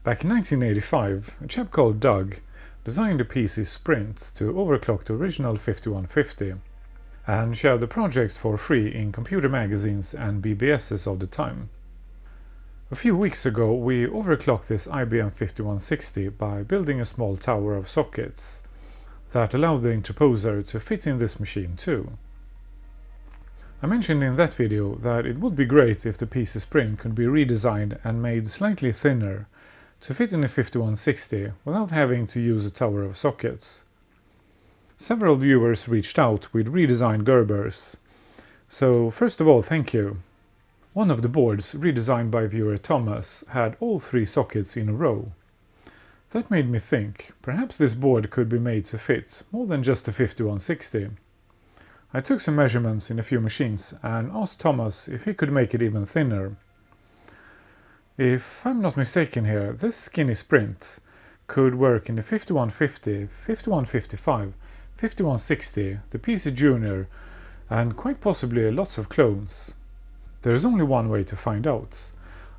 Back in 1985, a chap called Doug designed a PC Sprint to overclock the original 5150 and shared the project for free in computer magazines and BBSs of the time. A few weeks ago we overclocked this IBM 5160 by building a small tower of sockets that allowed the interposer to fit in this machine too. I mentioned in that video that it would be great if the PC Sprint could be redesigned and made slightly thinner to fit in a 5160 without having to use a tower of sockets. Several viewers reached out with redesigned Gerbers, so first of all thank you. One of the boards, redesigned by viewer Thomas, had all 3 sockets in a row. That made me think, perhaps this board could be made to fit more than just a 5160. I took some measurements in a few machines and asked Thomas if he could make it even thinner. If I'm not mistaken here, this skinny Sprint could work in the 5150, 5155, 5160, the PC Junior, and quite possibly lots of clones. There's only one way to find out.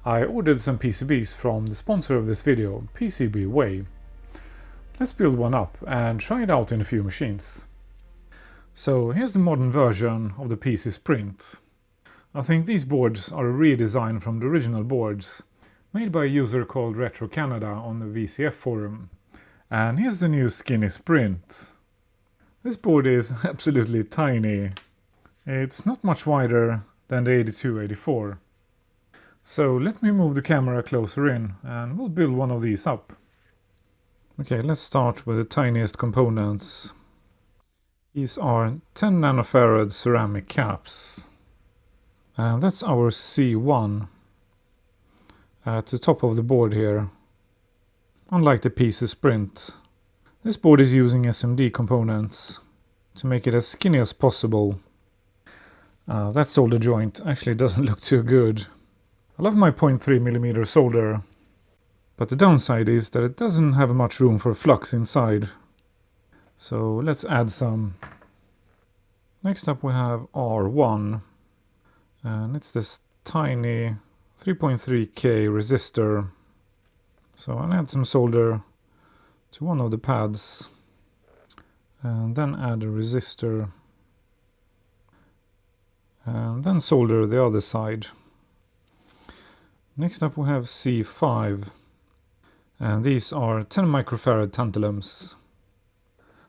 I ordered some PCBs from the sponsor of this video, PCB. Let's build one up and try it out in a few machines. So here's the modern version of the PC Sprint. I think these boards are a redesign from the original boards, made by a user called Retro Canada on the VCF forum. And here's the new skinny Sprint. This board is absolutely tiny. It's not much wider than the 8284. So let me move the camera closer in and we'll build one of these up. Okay, let's start with the tiniest components. These are 10 nanofarad ceramic caps. And that's our C1 at the top of the board here. Unlike the PC Sprint, this board is using SMD components to make it as skinny as possible. That solder joint actually doesn't look too good. I love my 0.3mm solder, but the downside is that it doesn't have much room for flux inside. So let's add some. Next up we have R1, and it's this tiny 3.3K resistor. So I'll add some solder to one of the pads and then add a resistor and then solder the other side. Next up we have C5, and these are 10 microfarad tantalums.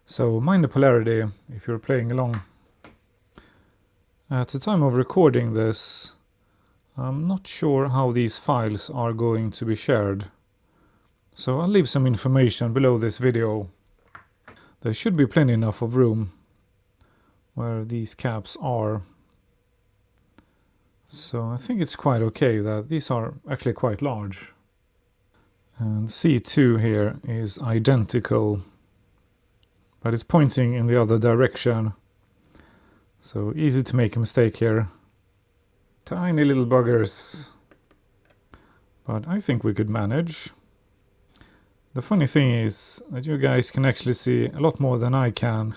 So mind the polarity if you're playing along. At the time of recording this, I'm not sure how these files are going to be shared. So I'll leave some information below this video. There should be plenty enough of room where these caps are. So I think it's quite okay that these are actually quite large. And C2 here is identical, but it's pointing in the other direction. So easy to make a mistake here. Tiny little buggers. But I think we could manage. The funny thing is that you guys can actually see a lot more than I can,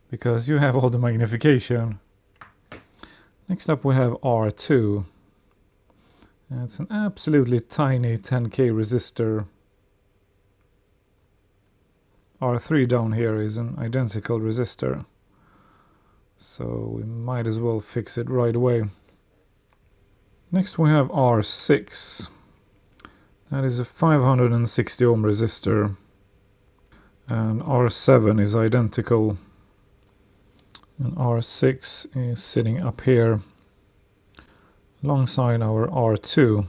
because you have all the magnification. Next up we have R2. It's an absolutely tiny 10K resistor. R3 down here is an identical resistor. So we might as well fix it right away. Next we have R6. That is a 560 ohm resistor. And R7 is identical. And R6 is sitting up here alongside our R2.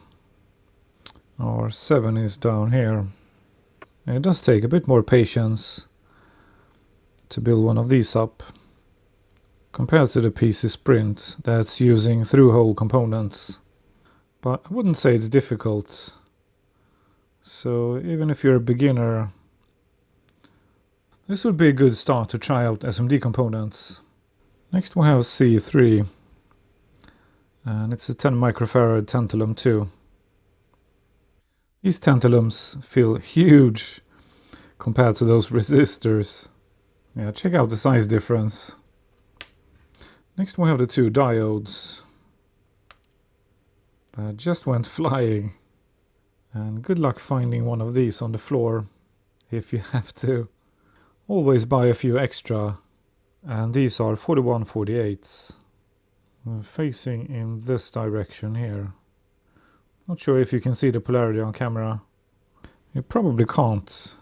R7 is down here. And it does take a bit more patience to build one of these up compared to the PC Sprint that's using through-hole components. But I wouldn't say it's difficult. So even if you're a beginner, this would be a good start to try out SMD components. Next we have C3, and it's a 10 microfarad tantalum too. These tantalums feel huge compared to those resistors. Yeah, check out the size difference. Next we have the 2 diodes that just went flying. And good luck finding one of these on the floor if you have to. Always buy a few extra. And these are 41/48s. Facing in this direction here. Not sure if you can see the polarity on camera. You probably can't.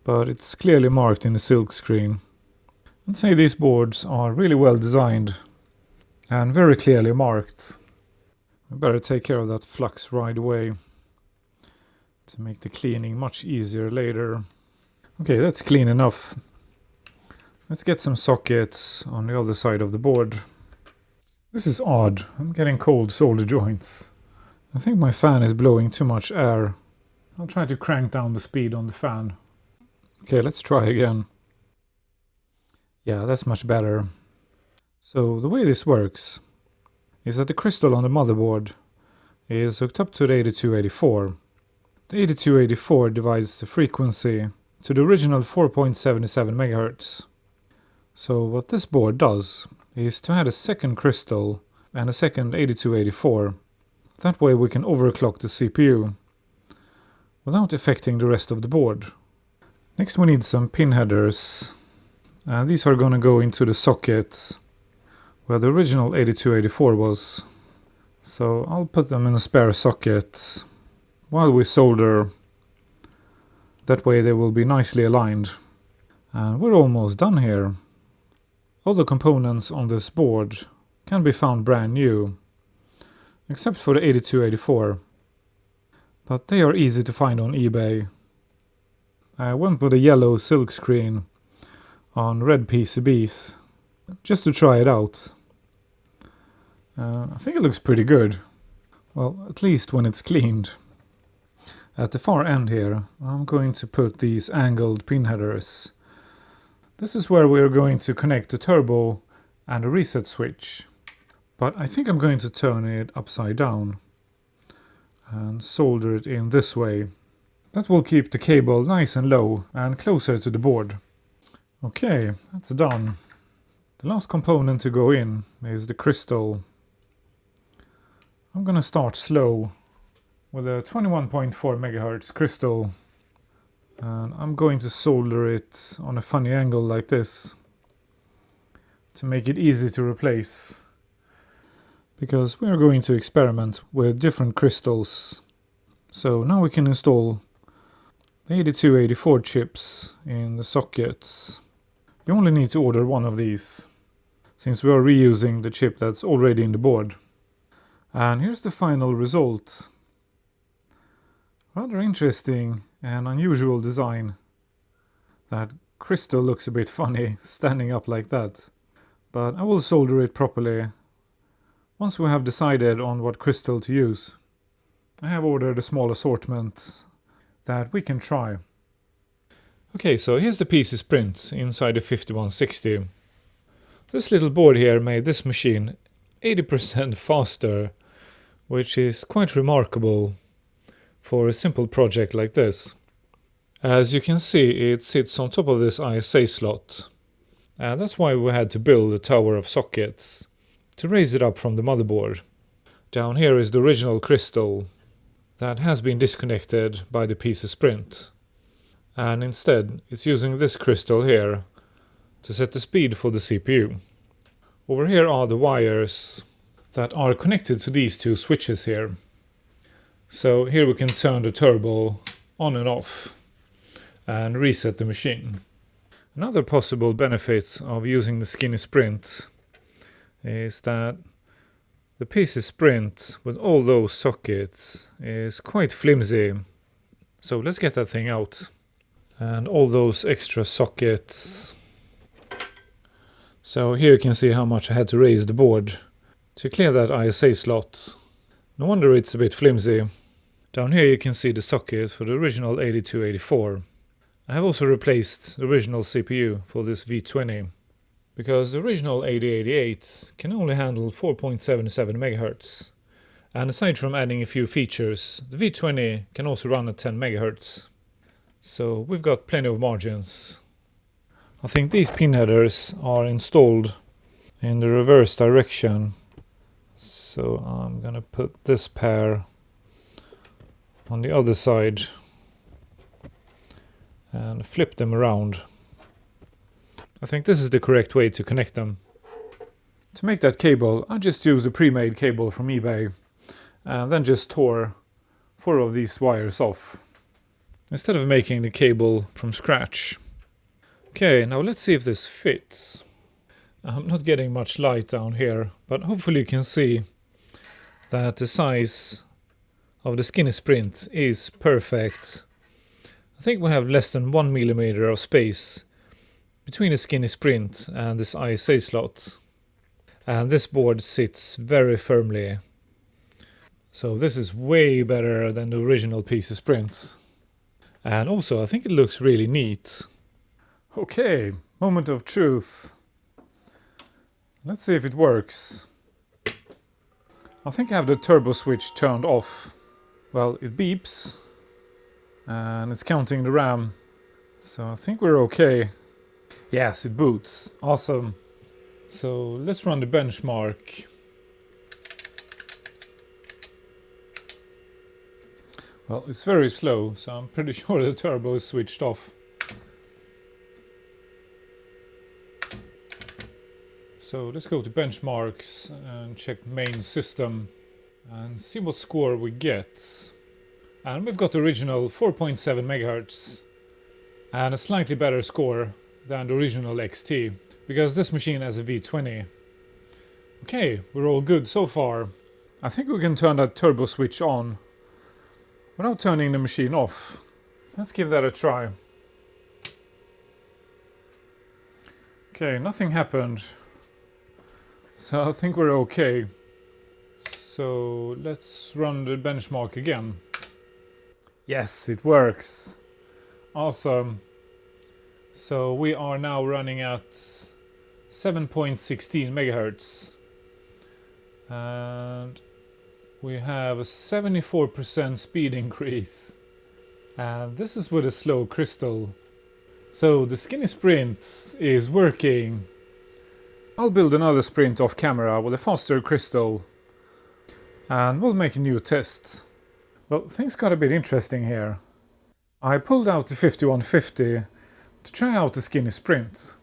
But it's clearly marked in the silk screen. I'd say these boards are really well designed and very clearly marked. I better take care of that flux right away to make the cleaning much easier later. Okay, that's clean enough. Let's get some sockets on the other side of the board. This is odd. I'm getting cold solder joints. I think my fan is blowing too much air. I'll try to crank down the speed on the fan. Okay, let's try again. Yeah, that's much better. So the way this works is that the crystal on the motherboard is hooked up to the 8284. The 8284 divides the frequency to the original 4.77 MHz. So what this board does is to add a second crystal and a second 8284. That way we can overclock the CPU without affecting the rest of the board. Next we need some pin headers. These are going to go into the sockets where the original 8284 was. So I'll put them in a spare socket while we solder. That way they will be nicely aligned. And we're almost done here. All the components on this board can be found brand new, except for the 8284. But they are easy to find on eBay. I went with a yellow silk screen on red PCBs just to try it out. I think it looks pretty good. Well, at least when it's cleaned. At the far end here, I'm going to put these angled pin headers. This is where we're going to connect the turbo and a reset switch. But I think I'm going to turn it upside down and solder it in this way. That will keep the cable nice and low and closer to the board. Okay, that's done. The last component to go in is the crystal. I'm gonna start slow with a 21.4 MHz crystal. And I'm going to solder it on a funny angle like this to make it easy to replace. Because we are going to experiment with different crystals. So now we can install the 8284 chips in the sockets. You only need to order one of these, since we are reusing the chip that's already in the board. And here's the final result. Rather interesting and unusual design. That crystal looks a bit funny standing up like that. But I will solder it properly once we have decided on what crystal to use. I have ordered a small assortment that we can try. Okay, so here's the PC sprint inside the 5160. This little board here made this machine 80% faster, which is quite remarkable for a simple project like this. As you can see, it sits on top of this ISA slot. And that's why we had to build a tower of sockets to raise it up from the motherboard. Down here is the original crystal that has been disconnected by the PC sprint. And instead it's using this crystal here to set the speed for the CPU. Over here are the wires that are connected to these two switches here. So here we can turn the turbo on and off and reset the machine. Another possible benefit of using the skinny sprint is that the PC sprint with all those sockets is quite flimsy. So let's get that thing out. And all those extra sockets. So here you can see how much I had to raise the board to clear that ISA slot. No wonder it's a bit flimsy. Down here you can see the socket for the original 8284. I have also replaced the original CPU for this V20, because the original 8088 can only handle 4.77 MHz. And aside from adding a few features, the V20 can also run at 10 MHz. So we've got plenty of margins. I think these pin headers are installed in the reverse direction. So I'm gonna put this pair on the other side and flip them around. I think this is the correct way to connect them. To make that cable, I just used a pre-made cable from eBay and then just tore 4 of these wires off, instead of making the cable from scratch. Okay, now let's see if this fits. I'm not getting much light down here, but hopefully you can see that the size of the skinny sprint is perfect. I think we have less than 1 millimeter of space between the skinny sprint and this ISA slot. And this board sits very firmly. So this is way better than the original PC Sprint. And also I think it looks really neat. Okay, moment of truth. Let's see if it works. I think I have the turbo switch turned off. Well, it beeps. And it's counting the RAM. So I think we're okay. Yes, it boots. Awesome. So let's run the benchmark. Well, it's very slow, so I'm pretty sure the turbo is switched off. So let's go to benchmarks and check main system and see what score we get. And we've got the original 4.7 MHz and a slightly better score than the original XT, because this machine has a V20. Okay, we're all good so far. I think we can turn that turbo switch on without turning the machine off. Let's give that a try. Okay, nothing happened. So I think we're okay. So let's run the benchmark again. Yes, it works. Awesome. So we are now running at 7.16 MHz. And we have a 74% speed increase. And this is with a slow crystal. So the skinny sprint is working. I'll build another sprint off camera with a faster crystal. And we'll make a new test. Well, things got a bit interesting here. I pulled out the 5150 to try out the skinny sprint.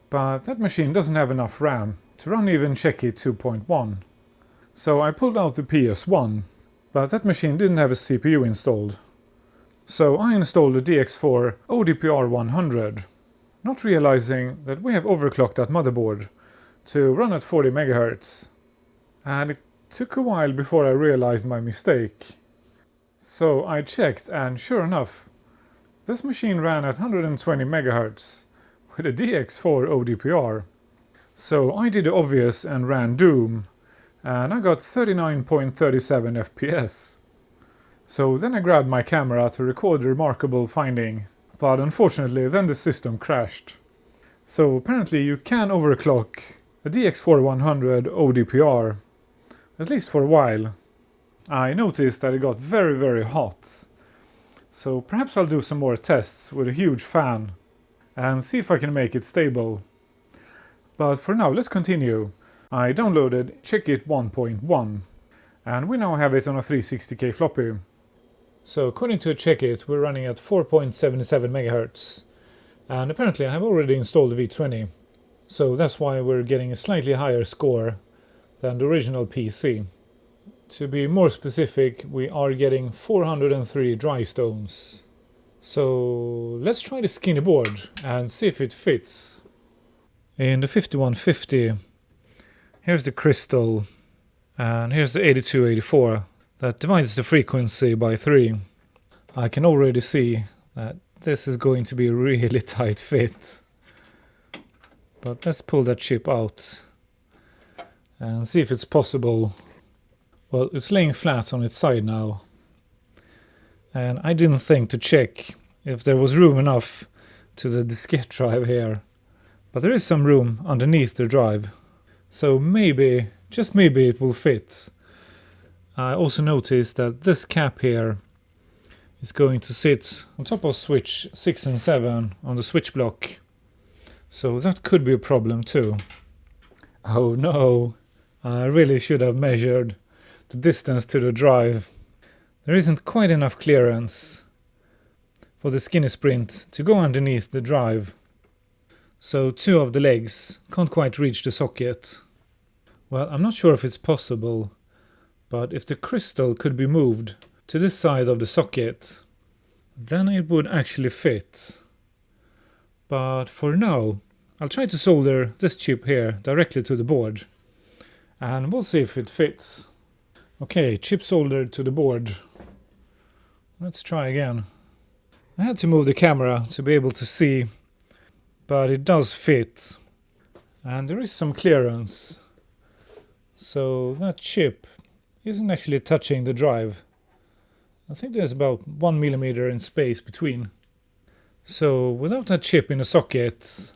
But that machine doesn't have enough RAM to run even Checky 2.1. So I pulled out the PS1, but that machine didn't have a CPU installed. So I installed the DX4 ODPR100, not realizing that we have overclocked that motherboard to run at 40 MHz. And it took a while before I realized my mistake. So I checked, and sure enough, this machine ran at 120 MHz with a DX4 ODPR. So I did the obvious and ran Doom, and I got 39.37 FPS. So then I grabbed my camera to record the remarkable finding, but unfortunately then the system crashed. So apparently you can overclock a DX4 100 ODPR, at least for a while. I noticed that it got very hot. So perhaps I'll do some more tests with a huge fan and see if I can make it stable. But for now, let's continue. I downloaded Checkit 1.1 and we now have it on a 360k floppy. So according to Checkit, we're running at 4.77 MHz. And apparently I have already installed the V20. So that's why we're getting a slightly higher score than the original PC. To be more specific, we are getting 403 dry stones. So let's try the skinny board and see if it fits. In the 5150, here's the crystal and here's the 8284 that divides the frequency by 3. I can already see that this is going to be a really tight fit. But let's pull that chip out and see if it's possible. Well, it's laying flat on its side now. And I didn't think to check if there was room enough to the diskette drive here. But there is some room underneath the drive. So maybe, just maybe it will fit. I also noticed that this cap here is going to sit on top of switch 6 and 7 on the switch block. So that could be a problem too. Oh no, I really should have measured the distance to the drive. there isn't quite enough clearance for the skinny sprint to go underneath the drive. So two of the legs can't quite reach the socket. Well, I'm not sure if it's possible, but if the crystal could be moved to this side of the socket, then it would actually fit. But for now, I'll try to solder this chip here directly to the board, and we'll see if it fits. Okay, chip soldered to the board. Let's try again. I had to move the camera to be able to see, but it does fit. And there is some clearance. So that chip isn't actually touching the drive. I think there's about 1 millimeter in space between. So without that chip in the socket,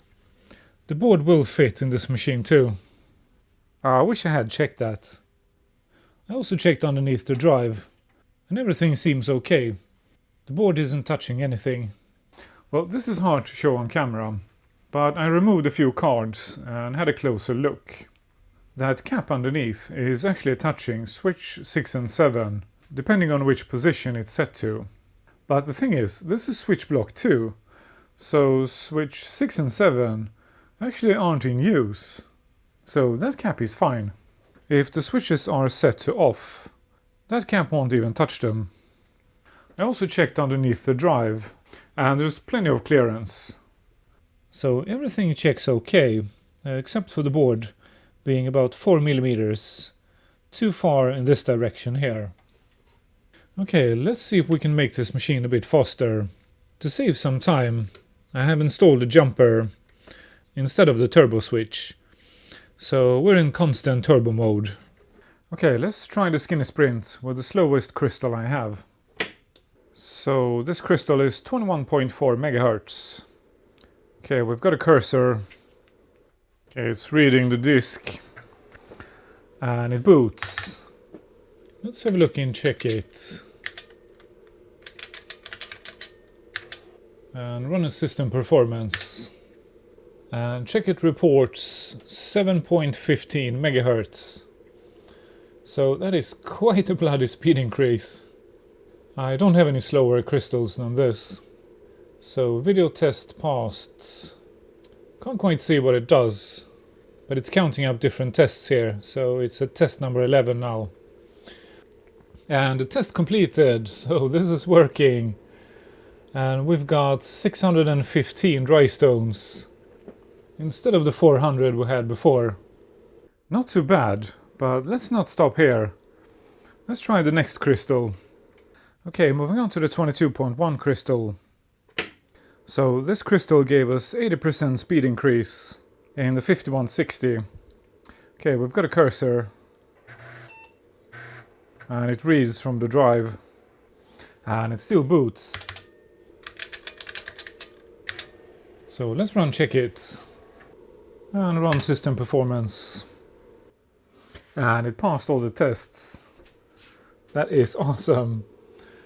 the board will fit in this machine too. I wish I had checked that. I also checked underneath the drive, and everything seems okay. The board isn't touching anything. Well, this is hard to show on camera, but I removed a few cards and had a closer look. That cap underneath is actually touching switch 6 and 7, depending on which position it's set to. But the thing is, this is switch block 2, so switch 6 and 7 actually aren't in use. So that cap is fine. If the switches are set to off, that cap won't even touch them. I also checked underneath the drive, and there's plenty of clearance. So everything checks okay, except for the board being about 4 millimeters too far in this direction here. Okay, let's see if we can make this machine a bit faster. To save some time, I have installed a jumper instead of the turbo switch. So we're in constant turbo mode. Okay, let's try the skinny sprint with the slowest crystal I have. So this crystal is 21.4 megahertz. Okay, we've got a cursor. Okay, it's reading the disk. And it boots. Let's have a look and check it. And run a system performance. And check it reports 7.15 megahertz. So that is quite a bloody speed increase. I don't have any slower crystals than this. So video test passed. Can't quite see what it does, but it's counting up different tests here. So it's at test number 11 now. And the test completed, so this is working. And we've got 615 dry stones instead of the 400 we had before. Not too bad, but let's not stop here. Let's try the next crystal. Okay, moving on to the 22.1 crystal. So this crystal gave us 80% speed increase in the 5160. Okay, we've got a cursor. And it reads from the drive. And it still boots. So let's run check it. And run system performance. And it passed all the tests. That is awesome.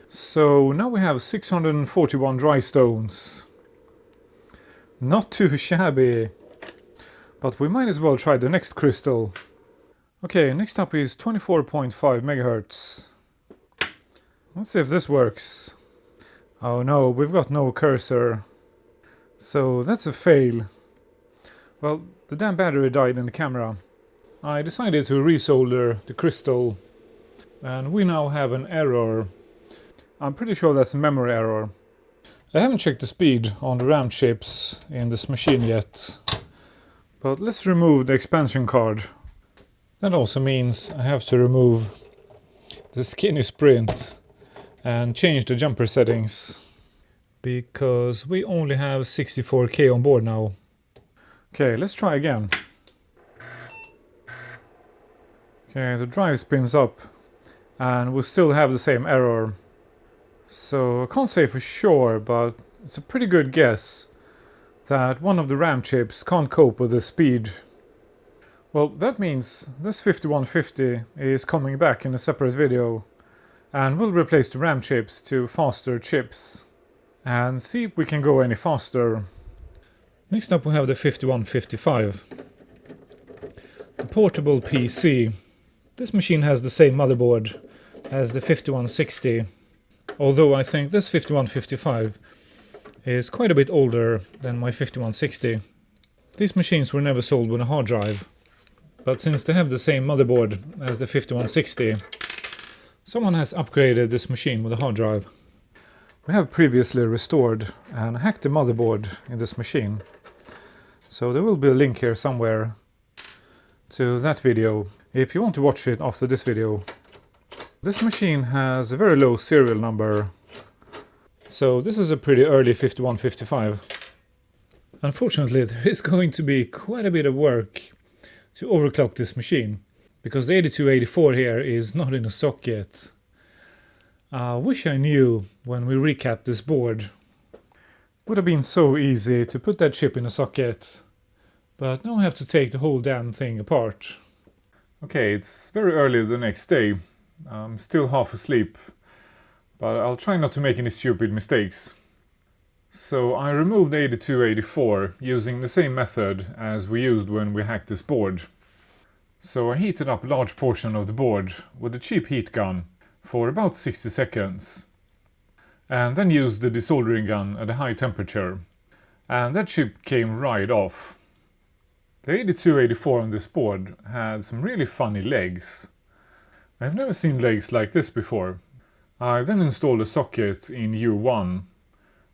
So now we have 641 dry stones. Not too shabby. But we might as well try the next crystal. Okay, next up is 24.5 megahertz. Let's see if this works. Oh no, we've got no cursor. So that's a fail. Well, the damn battery died in the camera. I decided to resolder the crystal. And we now have an error. I'm pretty sure that's a memory error. I haven't checked the speed on the RAM chips in this machine yet. But let's remove the expansion card. That also means I have to remove the skinny sprint and change the jumper settings. Because we only have 64K on board now. Okay, let's try again. Okay, the drive spins up and we still have the same error. So I can't say for sure, but it's a pretty good guess that one of the RAM chips can't cope with the speed. Well, that means this 5150 is coming back in a separate video and we'll replace the RAM chips to faster chips and see if we can go any faster. Next up we have the 5155. The portable PC. This machine has the same motherboard as the 5160. Although I think this 5155 is quite a bit older than my 5160. These machines were never sold with a hard drive, but since they have the same motherboard as the 5160, someone has upgraded this machine with a hard drive. We have previously restored and hacked the motherboard in this machine, so there will be a link here somewhere to that video if you want to watch it after this video. This machine has a very low serial number, so this is a pretty early 5155. Unfortunately, there is going to be quite a bit of work to overclock this machine, because the 8284 here is not in a socket. I wish I knew when we recapped this board. Would have been so easy to put that chip in a socket, but now I have to take the whole damn thing apart. Okay, it's very early the next day. I'm still half asleep, but I'll try not to make any stupid mistakes. So I removed the 8284 using the same method as we used when we hacked this board. So I heated up a large portion of the board with a cheap heat gun for about 60 seconds. And then used the desoldering gun at a high temperature. And that chip came right off. The 8284 on this board had some really funny legs. I've never seen legs like this before. I then installed a socket in U1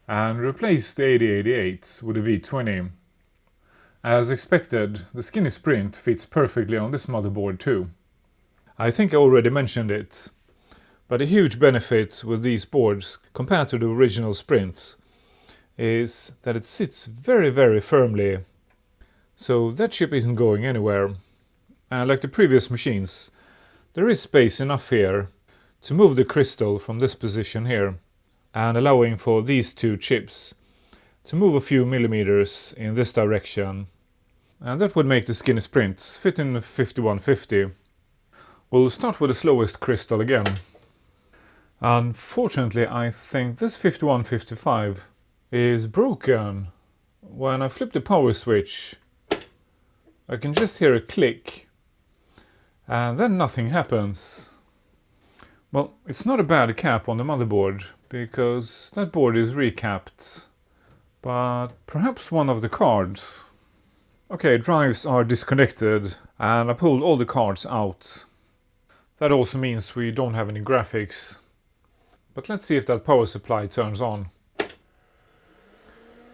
and replaced the 8088 with a V20. As expected, the skinny sprint fits perfectly on this motherboard too. I think I already mentioned it, but a huge benefit with these boards compared to the original sprints is that it sits very firmly, so that chip isn't going anywhere. And like the previous machines, there is space enough here to move the crystal from this position here, and allowing for these two chips to move a few millimeters in this direction. And that would make the skinny sprints fit in the 5150. We'll start with the slowest crystal again. Unfortunately, I think this 5155 is broken. When I flip the power switch, I can just hear a click, and then nothing happens. Well, it's not a bad cap on the motherboard, because that board is recapped, but perhaps one of the cards. Okay, drives are disconnected, and I pulled all the cards out. That also means we don't have any graphics. But let's see if that power supply turns on.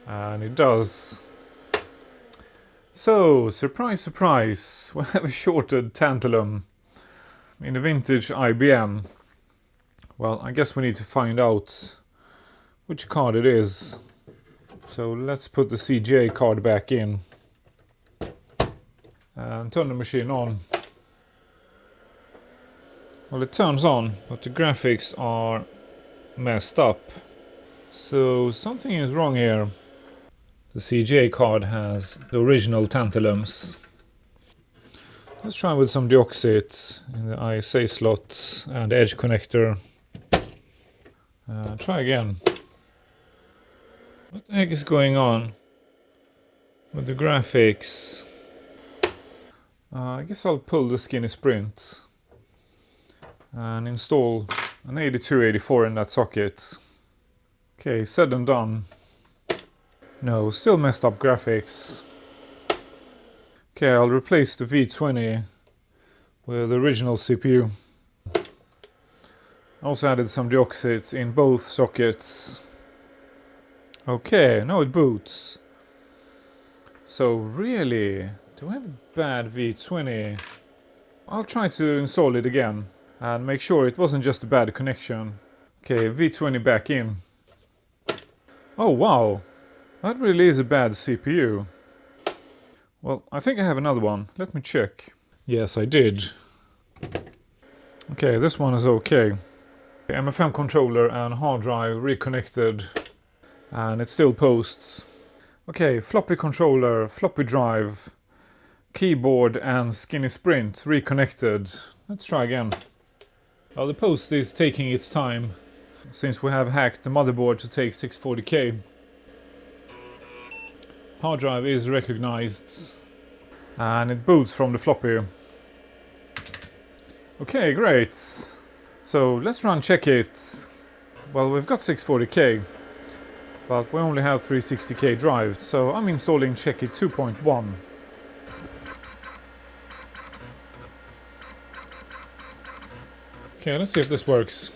And it does. So, surprise surprise, we have a shorted tantalum in a vintage IBM. Well, I guess we need to find out which card it is. So let's put the CGA card back in and turn the machine on. Well, it turns on, but the graphics are messed up. So something is wrong here. The CGA card has the original tantalums. Let's try with some deoxit in the ISA slots and edge connector. Try again. What the heck is going on with the graphics? I guess I'll pull the skinny sprint and install an 8284 in that socket. Okay, said and done. No, still messed up graphics. Okay, I'll replace the V20 with the original CPU. Also added some deoxit in both sockets. Okay, now it boots. So really, do I have a bad V20? I'll try to install it again and make sure it wasn't just a bad connection. Okay, V20 back in. Oh wow, that really is a bad CPU. Well, I think I have another one. Let me check. Yes, I did. Okay, this one is okay. MFM controller and hard drive reconnected, and it still posts. Okay, floppy controller, floppy drive, keyboard and skinny sprint reconnected. Let's try again. Well, the post is taking its time since we have hacked the motherboard to take 640K. Hard drive is recognized and it boots from the floppy. Okay, great. So let's run check it. Well, we've got 640K, but we only have 360K drive, so I'm installing Checkit 2.1. Okay, let's see if this works.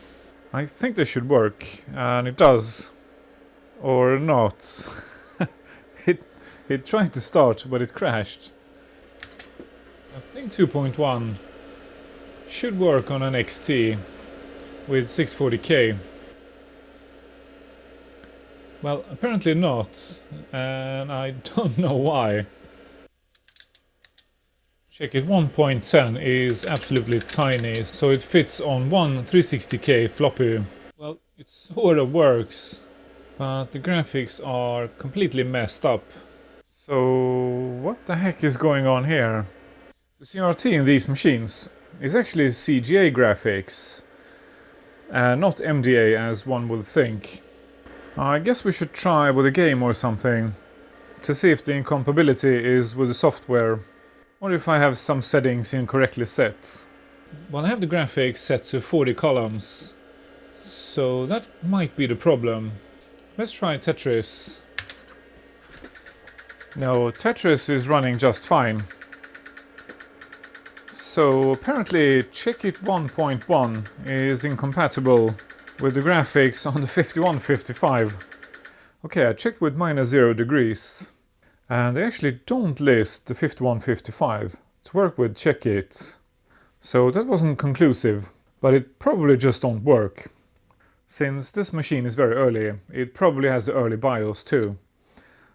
I think this should work, and it does. Or not. It tried to start, but it crashed. I think 2.1 should work on an XT with 640K. Well, apparently not, and I don't know why. Checkit 1.10 is absolutely tiny, so it fits on one 360K floppy. Well, it sort of works, but the graphics are completely messed up. So what the heck is going on here? The CRT in these machines is actually CGA graphics, and not MDA as one would think. I guess we should try with a game or something to see if the incompatibility is with the software, or if I have some settings incorrectly set. Well, I have the graphics set to 40 columns, so that might be the problem. Let's try Tetris. No, Tetris is running just fine. So apparently Checkit 1.1 is incompatible with the graphics on the 5155. Okay, I checked with -0 degrees, and they actually don't list the 5155 to work with Checkit. So that wasn't conclusive, but it probably just don't work. Since this machine is very early, it probably has the early BIOS too.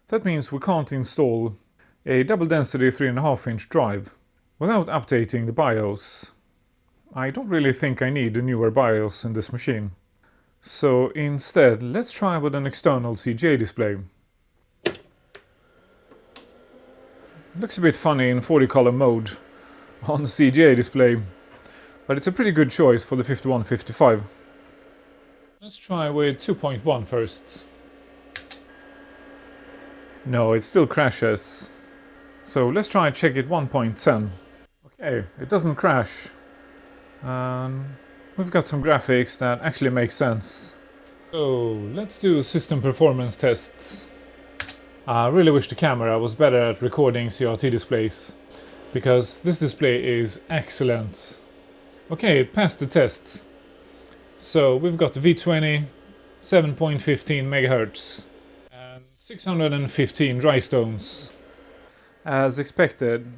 That means we can't install a double density 3.5-inch drive without updating the BIOS. I don't really think I need a newer BIOS in this machine. So instead, let's try with an external CGA display. Looks a bit funny in 40 column mode on the CGA display, but it's a pretty good choice for the 5155. Let's try with 2.1 first. No, it still crashes. So let's try Checkit 1.10. Okay, it doesn't crash. We've got some graphics that actually make sense. So let's do system performance tests. I really wish the camera was better at recording CRT displays, because this display is excellent. Okay, it passed the test. So we've got the V20, 7.15 MHz, and 615 dry stones. As expected,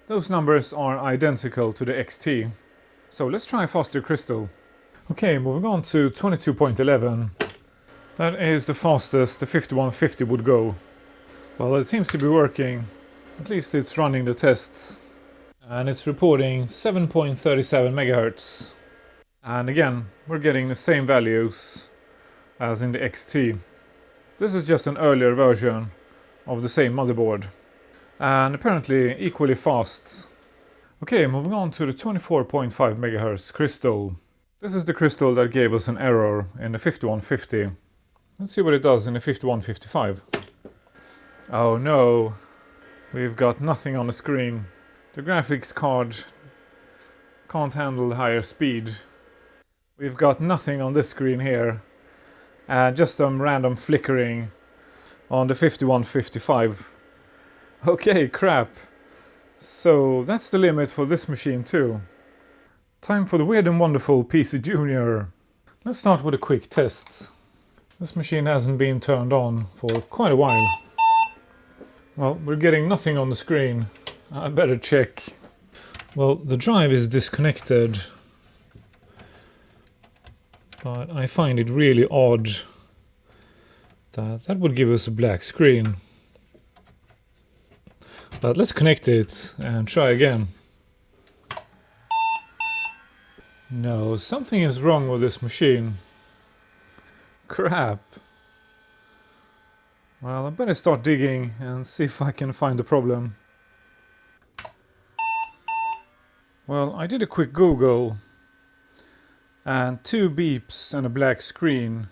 those numbers are identical to the XT. So let's try faster crystal. Okay, moving on to 22.11. That is the fastest the 5150 would go. Well, it seems to be working. At least it's running the tests. And it's reporting 7.37 MHz. And again, we're getting the same values as in the XT. This is just an earlier version of the same motherboard. And apparently equally fast. Okay, moving on to the 24.5 MHz crystal. This is the crystal that gave us an error in the 5150. Let's see what it does in the 5155. Oh no, we've got nothing on the screen. The graphics card can't handle higher speed. We've got nothing on this screen here. Just some random flickering on the 5155. Okay, crap. So that's the limit for this machine too. Time for the weird and wonderful PCjr. Let's start with a quick test. This machine hasn't been turned on for quite a while. Well, we're getting nothing on the screen. I better check. Well, the drive is disconnected. But I find it really odd that would give us a black screen. But let's connect it and try again. No, something is wrong with this machine. Crap. Well, I better start digging and see if I can find the problem. Well, I did a quick Google, and 2 beeps and a black screen.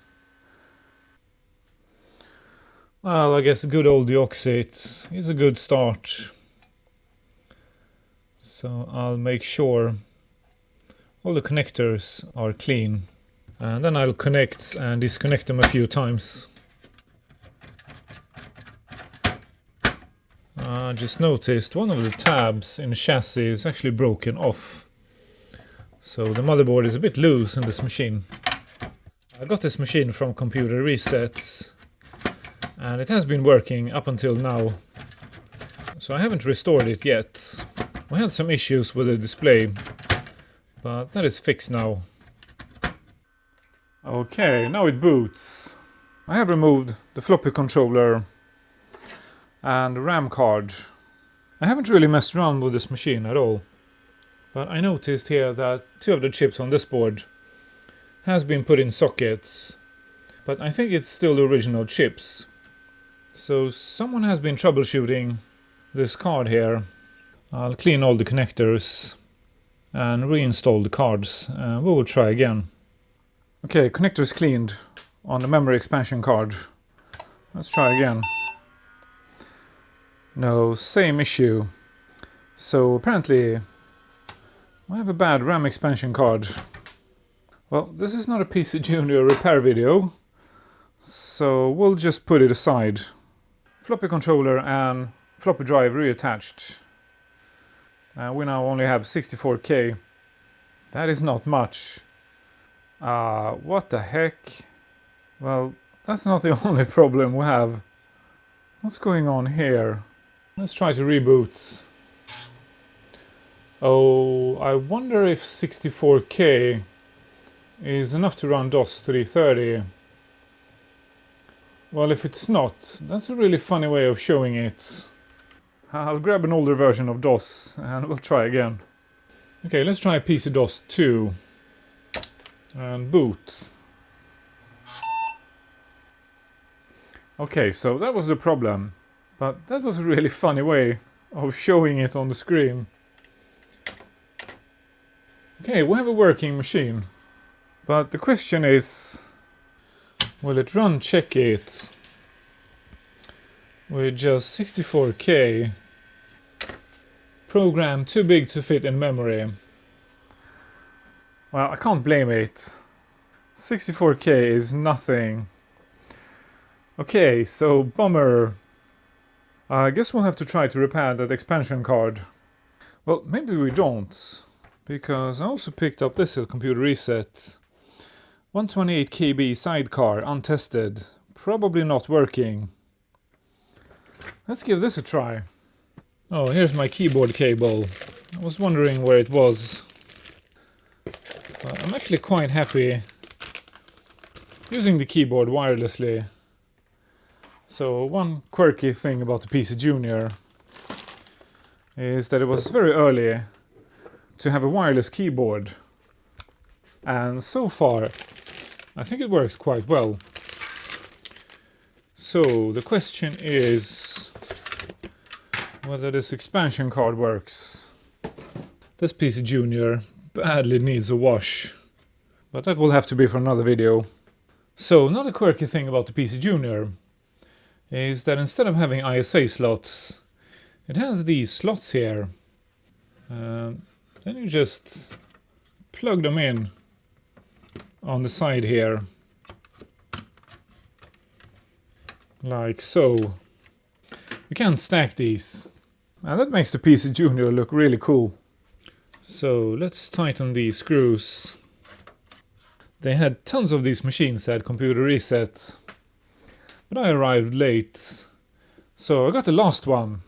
Well, I guess good old deoxit is a good start. So I'll make sure all the connectors are clean. And then I'll connect and disconnect them a few times. I just noticed one of the tabs in the chassis is actually broken off. So the motherboard is a bit loose in this machine. I got this machine from Computer Reset and it has been working up until now. So I haven't restored it yet. We had some issues with the display, but that is fixed now. Okay, now it boots. I have removed the floppy controller and the RAM card. I haven't really messed around with this machine at all, but I noticed here that two of the chips on this board has been put in sockets, but I think it's still the original chips. So someone has been troubleshooting this card here. I'll clean all the connectors and reinstall the cards and we will try again. Okay, connectors cleaned on the memory expansion card. Let's try again. No, same issue. So apparently I have a bad RAM expansion card. Well, this is not a PCjr repair video, so we'll just put it aside. Floppy controller and floppy drive reattached. We now only have 64K. That is not much. What the heck? Well, that's not the only problem we have. What's going on here? Let's try to reboot. Oh, I wonder if 64K is enough to run DOS 330. Well, if it's not, that's a really funny way of showing it. I'll grab an older version of DOS and we'll try again. Okay, let's try PC-DOS 2 and boot. Okay, so that was the problem, but that was a really funny way of showing it on the screen. Okay, we have a working machine, but the question is, will it run Check It with just 64K? Program too big to fit in memory. Well, I can't blame it. 64K is nothing. Okay, so bummer. I guess we'll have to try to repair that expansion card. Well, maybe we don't, because I also picked up this at Computer Reset. 128 KB sidecar, untested, probably not working. Let's give this a try. Oh, here's my keyboard cable. I was wondering where it was. But I'm actually quite happy using the keyboard wirelessly. So one quirky thing about the PCjr is that it was very early to have a wireless keyboard. And so far, I think it works quite well. So the question is whether this expansion card works. This PCjr badly needs a wash, but that will have to be for another video. So another quirky thing about the PCjr is that instead of having ISA slots, it has these slots here. Then you just plug them in on the side here, like so. You can stack these, and that makes the PCjr look really cool. So let's tighten these screws. They had tons of these machines at Computer Reset, but I arrived late, so I got the last one.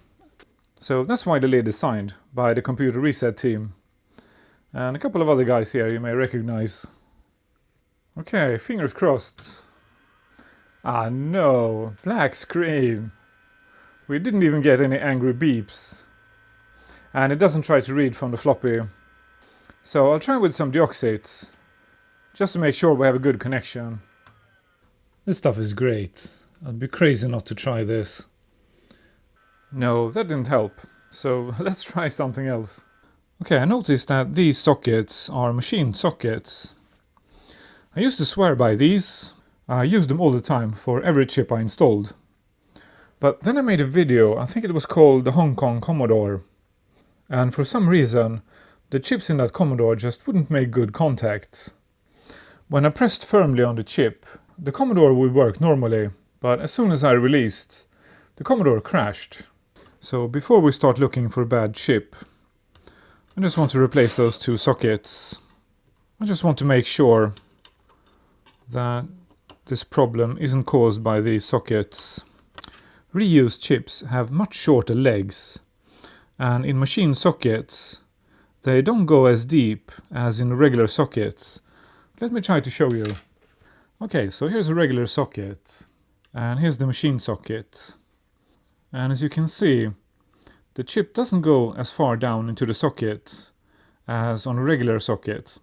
So that's why the lid is signed by the Computer Reset team, and a couple of other guys here you may recognize. Okay, fingers crossed. Ah no, black screen. We didn't even get any angry beeps. And it doesn't try to read from the floppy. So I'll try with some deoxates, just to make sure we have a good connection. This stuff is great. I'd be crazy not to try this. No, that didn't help. So let's try something else. Okay, I noticed that these sockets are machine sockets. I used to swear by these. I used them all the time for every chip I installed. But then I made a video, I think it was called the Hong Kong Commodore. And for some reason, the chips in that Commodore just wouldn't make good contacts. When I pressed firmly on the chip, the Commodore would work normally, but as soon as I released, the Commodore crashed. So before we start looking for a bad chip, I just want to replace those two sockets. I just want to make sure that this problem isn't caused by these sockets. Reused chips have much shorter legs, and in machine sockets they don't go as deep as in regular sockets. Let me try to show you. Okay, so here's a regular socket, and here's the machine socket. And as you can see, the chip doesn't go as far down into the socket as on a regular socket,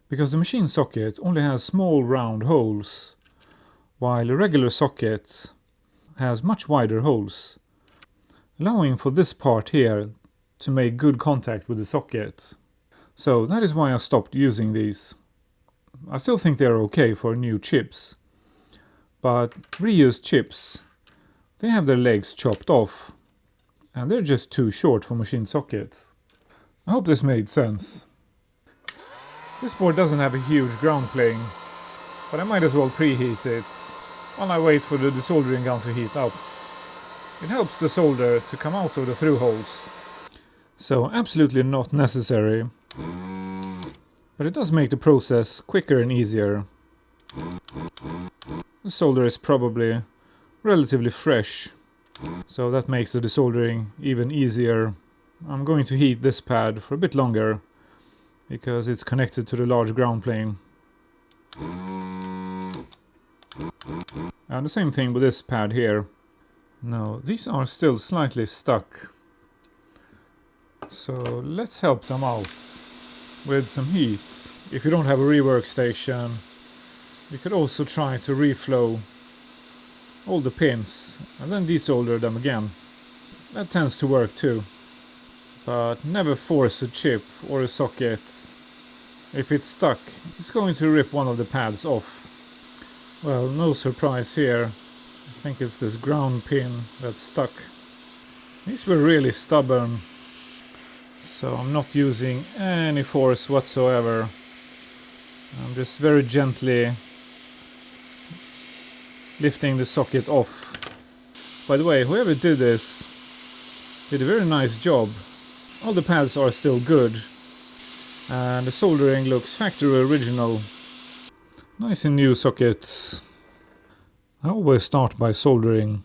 because the machine socket only has small round holes, while a regular socket has much wider holes, allowing for this part here to make good contact with the socket. So that is why I stopped using these. I still think they are okay for new chips, but reused chips, they have their legs chopped off, and they're just too short for machine sockets. I hope this made sense. This board doesn't have a huge ground plane, but I might as well preheat it while I wait for the desoldering gun to heat up. It helps the solder to come out of the through holes. So absolutely not necessary, but it does make the process quicker and easier. The solder is probably relatively fresh, so that makes the desoldering even easier. I'm going to heat this pad for a bit longer because it's connected to the large ground plane. And the same thing with this pad here. No, these are still slightly stuck. So let's help them out with some heat. If you don't have a rework station, you could also try to reflow all the pins and then desolder them again. That tends to work too. But never force a chip or a socket. If it's stuck, it's going to rip one of the pads off. Well, no surprise here. I think it's this ground pin that's stuck. These were really stubborn, so I'm not using any force whatsoever. I'm just very gently lifting the socket off. By the way, whoever did this did a very nice job. All the pads are still good, and the soldering looks factory original. Nice and new sockets. I always start by soldering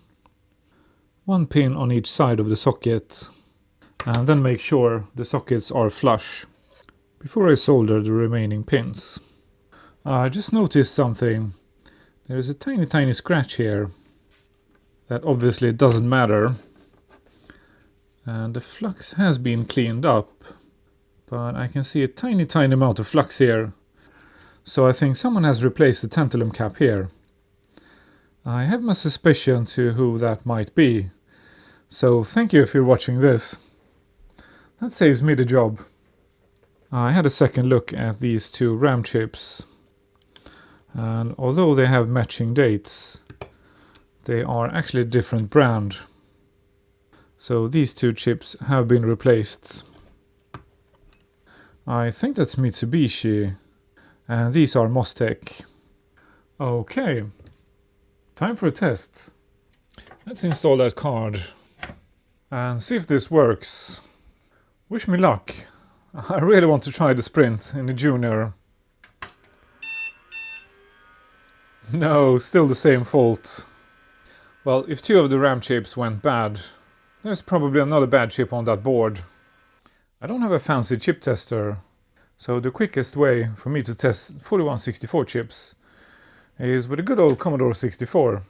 one pin on each side of the socket, and then make sure the sockets are flush before I solder the remaining pins. I just noticed something. There is a tiny scratch here that obviously doesn't matter, and the flux has been cleaned up, but I can see a tiny amount of flux here. So I think someone has replaced the tantalum cap here. I have my suspicion to who that might be, so thank you if you're watching this. That saves me the job. I had a second look at these two RAM chips, and although they have matching dates, they are actually a different brand. So these two chips have been replaced. I think that's Mitsubishi, and these are MOSTEC. Okay, time for a test. Let's install that card and see if this works. Wish me luck. I really want to try the sprint in the junior. No, still the same fault. Well, if two of the RAM chips went bad, there's probably another bad chip on that board. I don't have a fancy chip tester, so the quickest way for me to test 4164 chips is with a good old Commodore 64.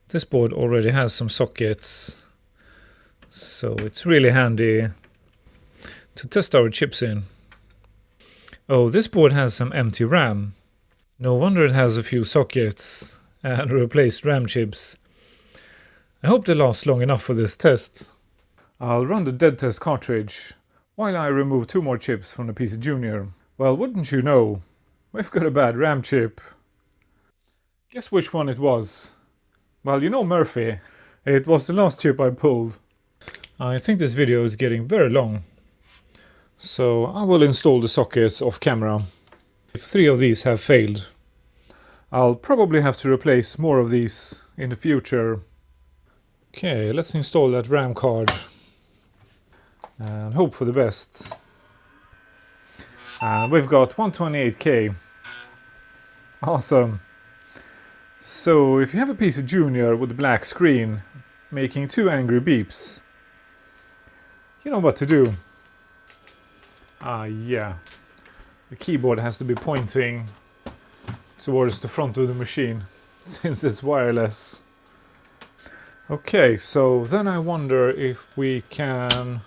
This board already has some sockets, so it's really handy to test our chips in. Oh, this board has some empty RAM. No wonder it has a few sockets and replaced RAM chips. I hope they last long enough for this test. I'll run the dead test cartridge while I remove two more chips from the PCjr. Well, wouldn't you know, we've got a bad RAM chip. Guess which one it was? Well, you know Murphy. It was the last chip I pulled. I think this video is getting very long, so I will install the sockets off camera. 3 of these have failed. I'll probably have to replace more of these in the future. Okay, let's install that RAM card and hope for the best. And we've got 128K. Awesome. So if you have a PC Junior with a black screen making 2 angry beeps, you know what to do. Yeah. The keyboard has to be pointing towards the front of the machine since it's wireless. Okay, so then I wonder if we can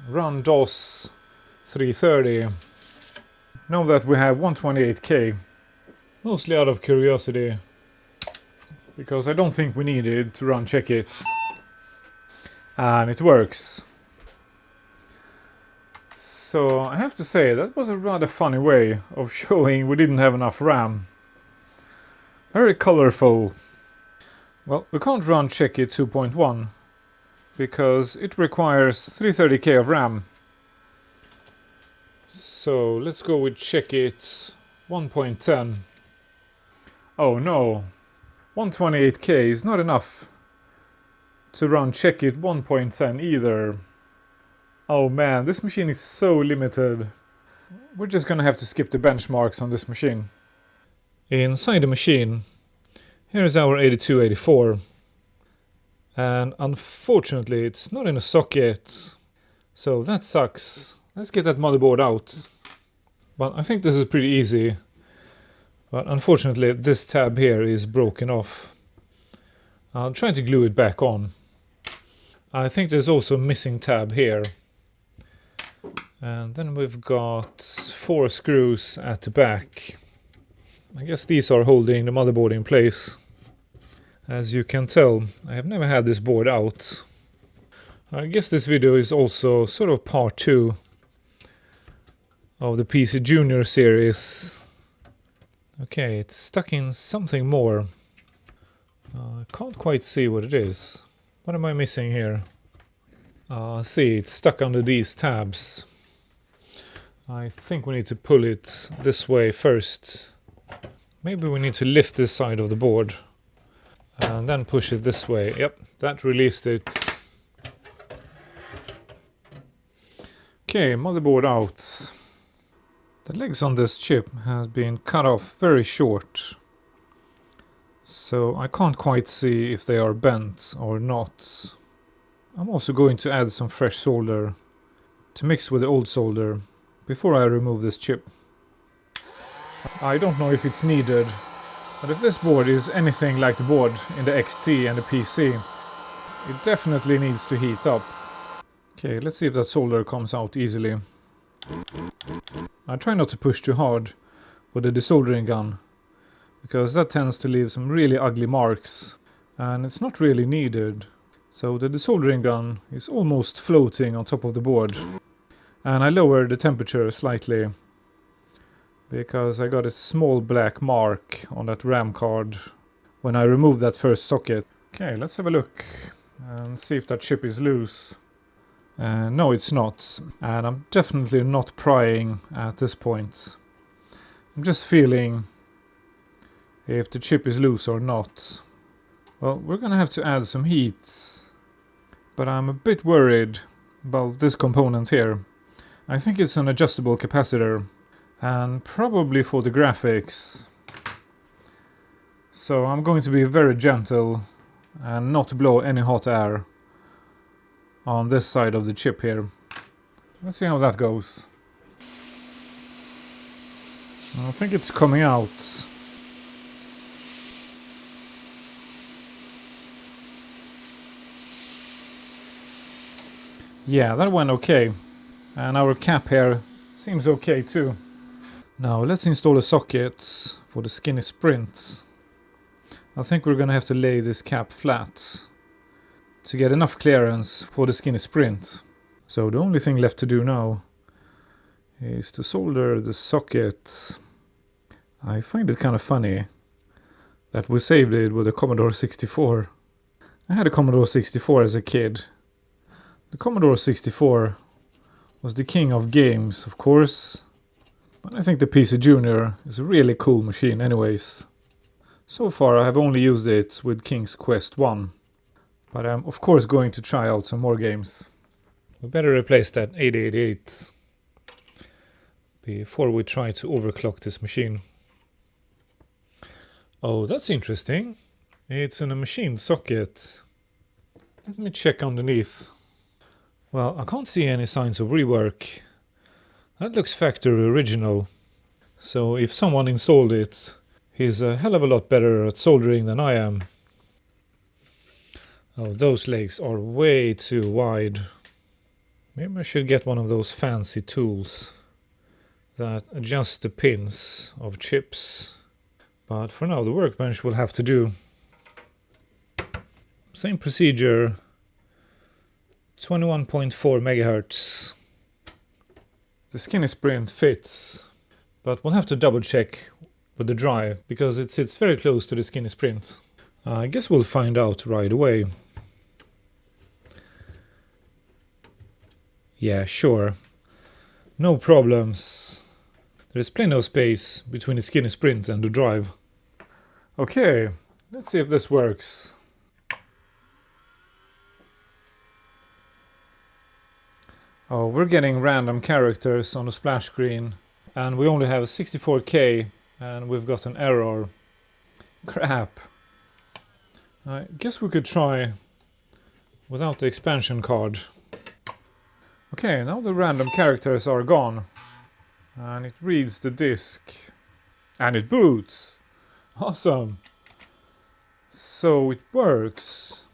run DOS 330. Now that we have 128K, mostly out of curiosity, because I don't think we need it to run check it. And it works. So I have to say that was a rather funny way of showing we didn't have enough RAM. Very colorful. Well, we can't run checkit 2.1 because it requires 330K of RAM. So let's go with checkit 1.10. Oh no, 128K is not enough to run checkit 1.10 either. Oh man, this machine is so limited. We're just gonna have to skip the benchmarks on this machine. Inside the machine, here's our 8284. And unfortunately, it's not in a socket. So that sucks. Let's get that motherboard out. But I think this is pretty easy. But unfortunately, this tab here is broken off. I'll try to glue it back on. I think there's also a missing tab here. And then we've got 4 screws at the back. I guess these are holding the motherboard in place. As you can tell, I have never had this board out. I guess this video is also sort of part 2 of the PC Junior series. Okay, it's stuck in something more. I can't quite see what it is. What am I missing here? See, it's stuck under these tabs. I think we need to pull it this way first. Maybe we need to lift this side of the board and then push it this way. Yep, that released it. Okay, motherboard out. The legs on this chip have been cut off very short, so I can't quite see if they are bent or not. I'm also going to add some fresh solder to mix with the old solder before I remove this chip. I don't know if it's needed, but if this board is anything like the board in the XT and the PC, it definitely needs to heat up. Okay, let's see if that solder comes out easily. I try not to push too hard with the desoldering gun, because that tends to leave some really ugly marks, and it's not really needed. So the desoldering gun is almost floating on top of the board. And I lowered the temperature slightly, because I got a small black mark on that RAM card when I removed that first socket. Okay, let's have a look and see if that chip is loose. No, it's not. And I'm definitely not prying at this point. I'm just feeling if the chip is loose or not. Well, we're gonna have to add some heat. But I'm a bit worried about this component here. I think it's an adjustable capacitor, and probably for the graphics. So I'm going to be very gentle and not blow any hot air on this side of the chip here. Let's see how that goes. I think it's coming out. Yeah, that went okay. And our cap here seems okay too. Now let's install a socket for the skinny sprint. I think we're gonna have to lay this cap flat to get enough clearance for the skinny sprint. So the only thing left to do now is to solder the socket. I find it kind of funny that we saved it with a Commodore 64. I had a Commodore 64 as a kid. The Commodore 64 was the king of games, of course. But I think the PCjr is a really cool machine anyways. So far I have only used it with King's Quest 1. But I'm of course going to try out some more games. We better replace that 8088 before we try to overclock this machine. Oh, that's interesting. It's in a machine socket. Let me check underneath. Well, I can't see any signs of rework. That looks factory original. So if someone installed it, he's a hell of a lot better at soldering than I am. Oh, those legs are way too wide. Maybe I should get one of those fancy tools that adjust the pins of chips. But for now the workbench will have to do. Same procedure. 21.4 megahertz. The skinny sprint fits, but we'll have to double check with the drive because it sits very close to the skinny sprint. I guess we'll find out right away. Yeah, sure. No problems. There's plenty of space between the skinny sprint and the drive. Okay, let's see if this works. Oh, we're getting random characters on the splash screen and we only have 64K and we've got an error. Crap. I guess we could try without the expansion card. Okay, now the random characters are gone and it reads the disk and it boots. Awesome. So it works,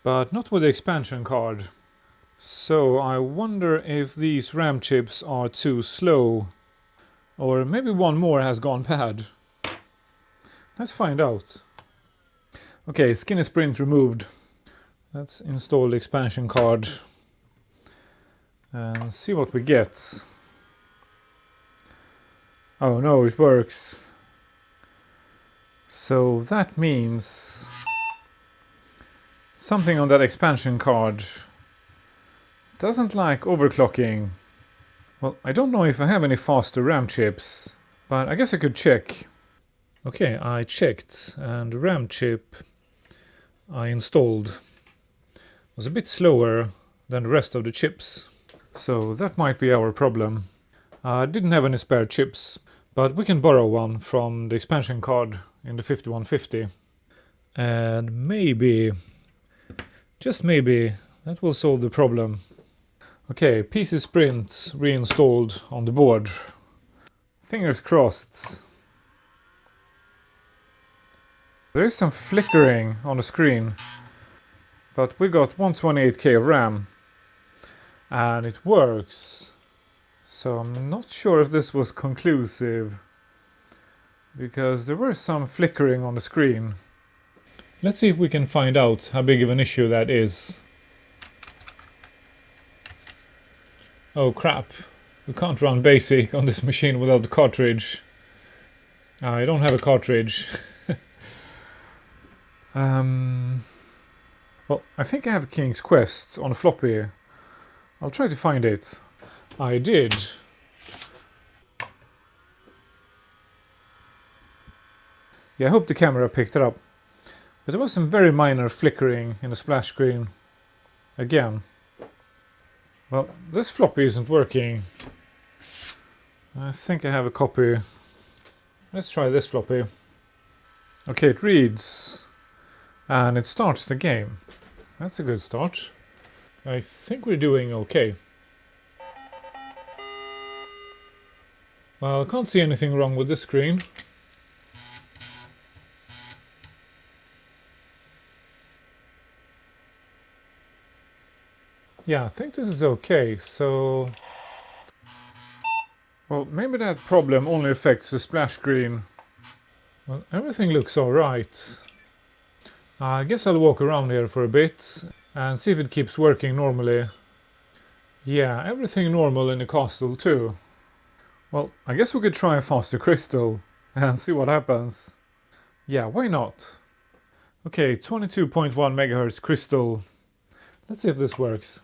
but not with the expansion card. So I wonder if these RAM chips are too slow, or maybe one more has gone bad. Let's find out. Okay, skinny sprint removed. Let's install the expansion card and see what we get. Oh no, it works. So that means something on that expansion card doesn't like overclocking. Well, I don't know if I have any faster RAM chips, but I guess I could check. Okay, I checked and the RAM chip I installed was a bit slower than the rest of the chips. So that might be our problem. I didn't have any spare chips, but we can borrow one from the expansion card in the 5150. And maybe, just maybe, that will solve the problem. Okay, PC sprint reinstalled on the board. Fingers crossed. There is some flickering on the screen, but we got 128K of RAM and it works. So I'm not sure if this was conclusive because there was some flickering on the screen. Let's see if we can find out how big of an issue that is. Oh crap, we can't run BASIC on this machine without the cartridge. I don't have a cartridge. Well, I think I have King's Quest on a floppy. I'll try to find it. I did. Yeah, I hope the camera picked it up. But there was some very minor flickering in the splash screen. Again. Well, this floppy isn't working. I think I have a copy. Let's try this floppy. Okay, it reads. And it starts the game. That's a good start. I think we're doing okay. Well, I can't see anything wrong with this screen. Yeah, I think this is okay, so... Well, maybe that problem only affects the splash screen. Well, everything looks alright. I guess I'll walk around here for a bit and see if it keeps working normally. Yeah, everything normal in the castle too. Well, I guess we could try a faster crystal and see what happens. Yeah, why not? Okay, 22.1 megahertz crystal. Let's see if this works.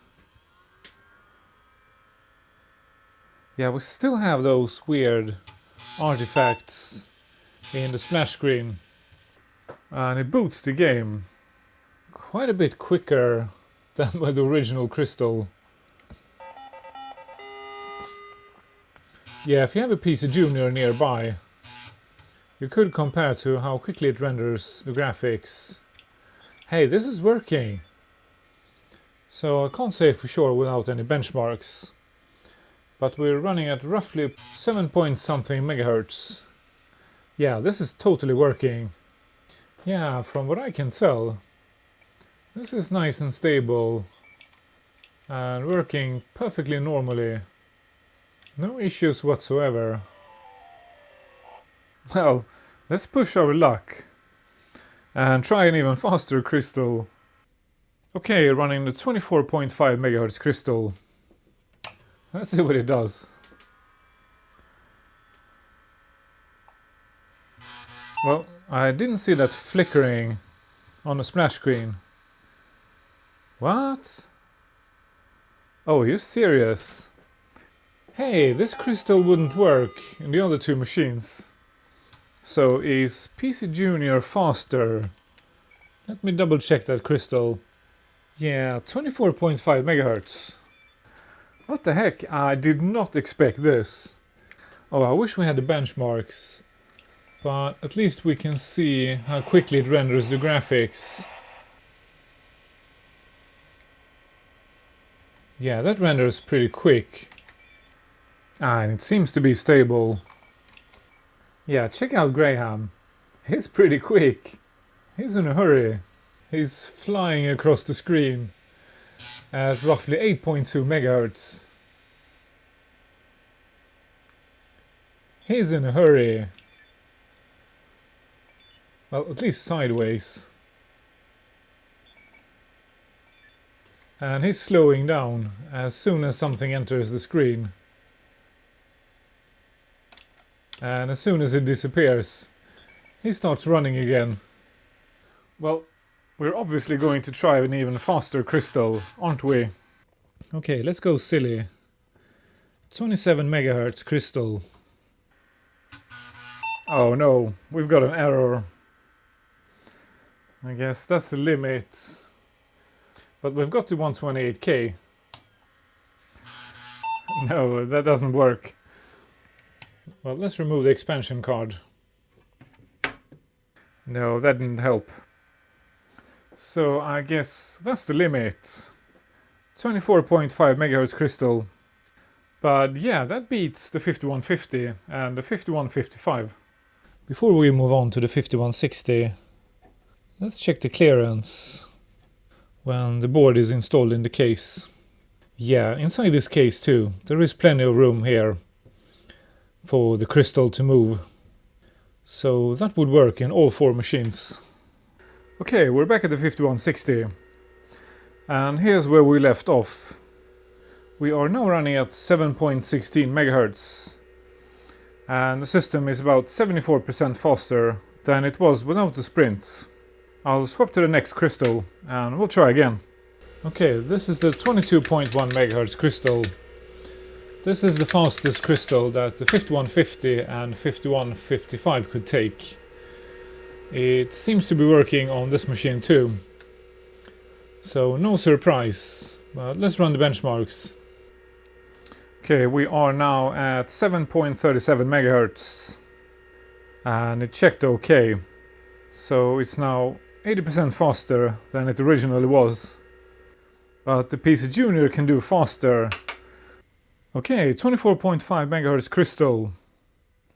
Yeah, we still have those weird artifacts in the splash screen. And it boots the game quite a bit quicker than with the original Crystal. Yeah, if you have a PCjr nearby, you could compare to how quickly it renders the graphics. Hey, this is working! So I can't say for sure without any benchmarks. But we're running at roughly 7 point something megahertz. Yeah, this is totally working. Yeah, from what I can tell, this is nice and stable and working perfectly normally. No issues whatsoever. Well, let's push our luck and try an even faster Crystal. Okay, running the 24.5 megahertz Crystal. Let's see what it does. Well, I didn't see that flickering on the splash screen. What? Oh, you're serious? Hey, this Crystal wouldn't work in the other two machines. So is PCjr faster? Let me double check that Crystal. Yeah, 24.5 megahertz. What the heck? I did not expect this. Oh, I wish we had the benchmarks. But at least we can see how quickly it renders the graphics. Yeah, that renders pretty quick. And it seems to be stable. Yeah, check out Graham. He's pretty quick. He's in a hurry. He's flying across the screen at roughly 8.2 megahertz. He's in a hurry. Well, at least sideways. And he's slowing down as soon as something enters the screen. And as soon as it disappears, he starts running again. Well, we're obviously going to try an even faster Crystal, aren't we? Okay, let's go silly. 27 megahertz Crystal. Oh no, we've got an error. I guess that's the limit. But we've got to 128K. No, that doesn't work. Well, let's remove the expansion card. No, that didn't help. So I guess that's the limit. 24.5 megahertz Crystal. But yeah, that beats the 5150 and the 5155. Before we move on to the 5160, let's check the clearance when the board is installed in the case. Yeah, inside this case too, there is plenty of room here for the Crystal to move. So that would work in all four machines. Okay, we're back at the 5160. And here's where we left off. We are now running at 7.16 megahertz. And the system is about 74% faster than it was without the sprint. I'll swap to the next Crystal and we'll try again. Okay, this is the 22.1 megahertz Crystal. This is the fastest Crystal that the 5150 and 5155 could take. It seems to be working on this machine too. So no surprise, but let's run the benchmarks. Okay, we are now at 7.37 megahertz. And it checked okay. So it's now 80% faster than it originally was. But the PCjr can do faster. Okay, 24.5 megahertz Crystal.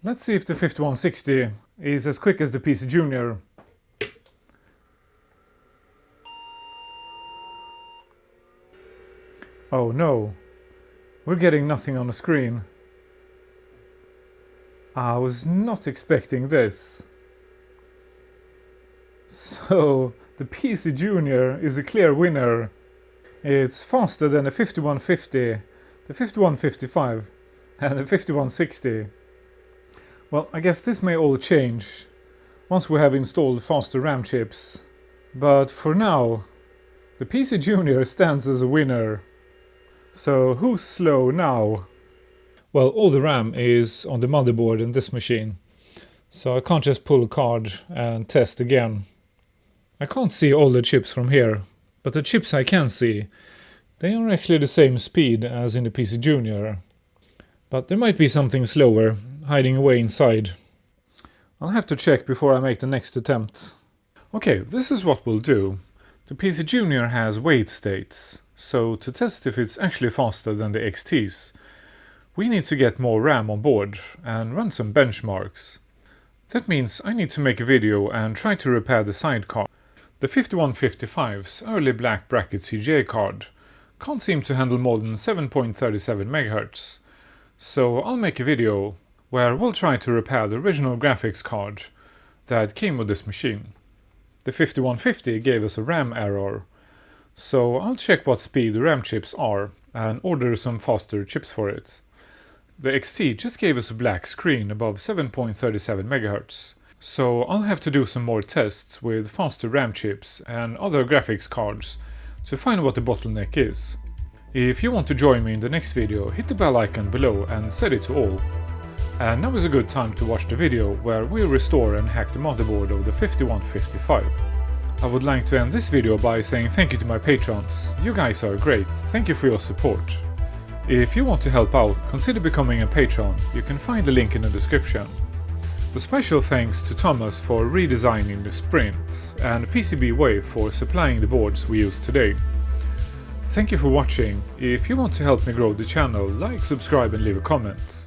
Let's see if the 5160 is as quick as the PCjr. Oh no, we're getting nothing on the screen. I was not expecting this. So the PCjr is a clear winner. It's faster than the 5150, the 5155 and the 5160. Well, I guess this may all change once we have installed faster RAM chips. But for now, the PCjr stands as a winner. So who's slow now? Well, all the RAM is on the motherboard in this machine, so I can't just pull a card and test again. I can't see all the chips from here, but the chips I can see, they are actually the same speed as in the PCjr. But there might be something slower, hiding away inside. I'll have to check before I make the next attempt. Okay, this is what we'll do. The PCjr has wait states, so to test if it's actually faster than the XTs, we need to get more RAM on board and run some benchmarks. That means I need to make a video and try to repair the side card. The 5155's early black bracket CGA card can't seem to handle more than 7.37 MHz, so I'll make a video where we'll try to repair the original graphics card that came with this machine. The 5150 gave us a RAM error, so I'll check what speed the RAM chips are and order some faster chips for it. The XT just gave us a black screen above 7.37 MHz, so I'll have to do some more tests with faster RAM chips and other graphics cards to find what the bottleneck is. If you want to join me in the next video, hit the bell icon below and set it to all. And now is a good time to watch the video where we restore and hack the motherboard of the 5155. I would like to end this video by saying thank you to my patrons. You guys are great, thank you for your support. If you want to help out, consider becoming a patron, you can find the link in the description. A special thanks to Thomas for redesigning the sprint, and PCB for supplying the boards we use today. Thank you for watching. If you want to help me grow the channel, like, subscribe and leave a comment.